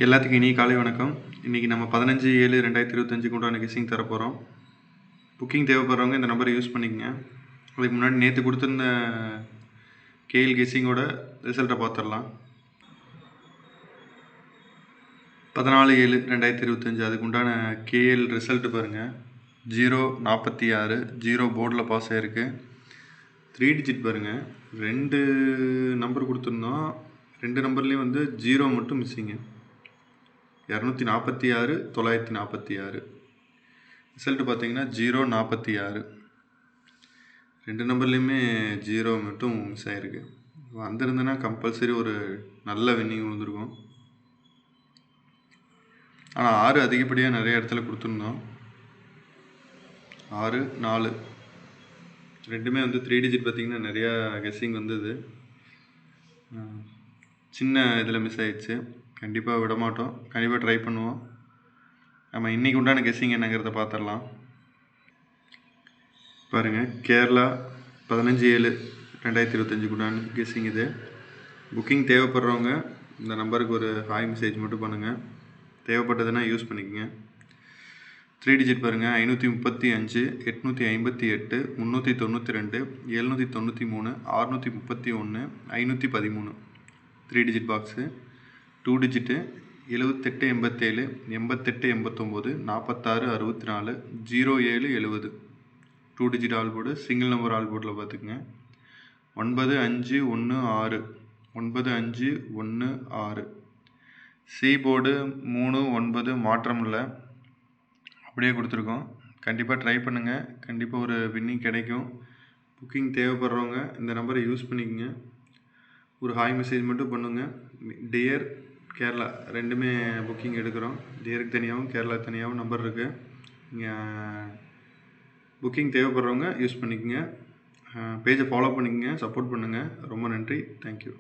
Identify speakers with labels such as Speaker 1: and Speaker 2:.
Speaker 1: எல்லாத்துக்கும் இனி காலை வணக்கம். இன்றைக்கி நம்ம 15/7/2025 உண்டான கெஸ்ஸிங் தர போகிறோம். புக்கிங் தேவைப்படுறவங்க இந்த நம்பரை யூஸ் பண்ணிக்கங்க. அதுக்கு முன்னாடி நேற்று கொடுத்துருந்த கேஎல் கெஸ்ஸிங்கோட ரிசல்ட்டை பார்த்துடலாம். 14/7/2025 அதுக்கு உண்டான கேஎல் ரிசல்ட்டு பாருங்கள். 046 0 போர்டில் பாஸ் ஆகிருக்கு. 3 டிஜிட் பாருங்கள். 2 நம்பர் கொடுத்துருந்தோம். 2 நம்பர்லேயும் 0 மட்டும் மிஸ்ஸிங்கு. 246 946 ரிசல்ட்டு பார்த்தீங்கன்னா 046. 2 நம்பர்லேயுமே 0 மட்டும் மிஸ் ஆகிருக்கு. வந்திருந்தேன்னா கம்பல்சரி ஒரு நல்ல வின்னிங் விழுந்திருக்கும். ஆனால் 6 அதிகப்படியாக நிறைய இடத்துல கொடுத்துருந்தோம். 6 4 ரெண்டுமே 3 டிஜிட் பார்த்திங்கன்னா நிறையா கெஸ்ஸிங் வந்தது. சின்ன இதில் மிஸ் ஆகிடுச்சு. கண்டிப்பாக விட மாட்டோம். கண்டிப்பாக ட்ரை பண்ணுவோம். நம்ம இன்றைக்கி உண்டான கெஸ்ஸிங் என்னங்கிறத பார்த்துடலாம். பாருங்கள், கேரளா 15/7/2025 உண்டான கெஸ்ஸிங் இது. புக்கிங் தேவைப்படுறவங்க இந்த நம்பருக்கு ஒரு ஹாய் மெசேஜ் மட்டும் பண்ணுங்கள். தேவைப்பட்டதுன்னா யூஸ் பண்ணிக்கோங்க. 3 டிஜிட் பாருங்கள். 535 858 392 793 631 513 3 digit box. 2 digit 78 87 88 89 46 64 07 70 2 digit all board. Single number all போர்டில் பார்த்துக்குங்க. 9516 9516 சி போர்டு 39 மாற்றம் இல்லை, அப்படியே கொடுத்துருக்கோம். கண்டிப்பாக ட்ரை பண்ணுங்கள். கண்டிப்பாக ஒரு வின்னிங் கிடைக்கும். புக்கிங் தேவைப்படுறவங்க இந்த நம்பரை யூஸ் பண்ணிக்கோங்க. ஒரு ஹாய் மெசேஜ் மட்டும் பண்ணுங்கள். டியர் கேரளா ரெண்டுமே புக்கிங் எடுக்கிறோம். டியருக்கு தனியாகவும் கேரளா தனியாகவும் நம்பர் இருக்குது. நீங்கள் புக்கிங் தேவைப்படுறவங்க யூஸ் பண்ணிக்கோங்க. பேஜை ஃபாலோ பண்ணிக்கோங்க. சப்போர்ட் பண்ணுங்கள். ரொம்ப நன்றி. தேங்க்யூ.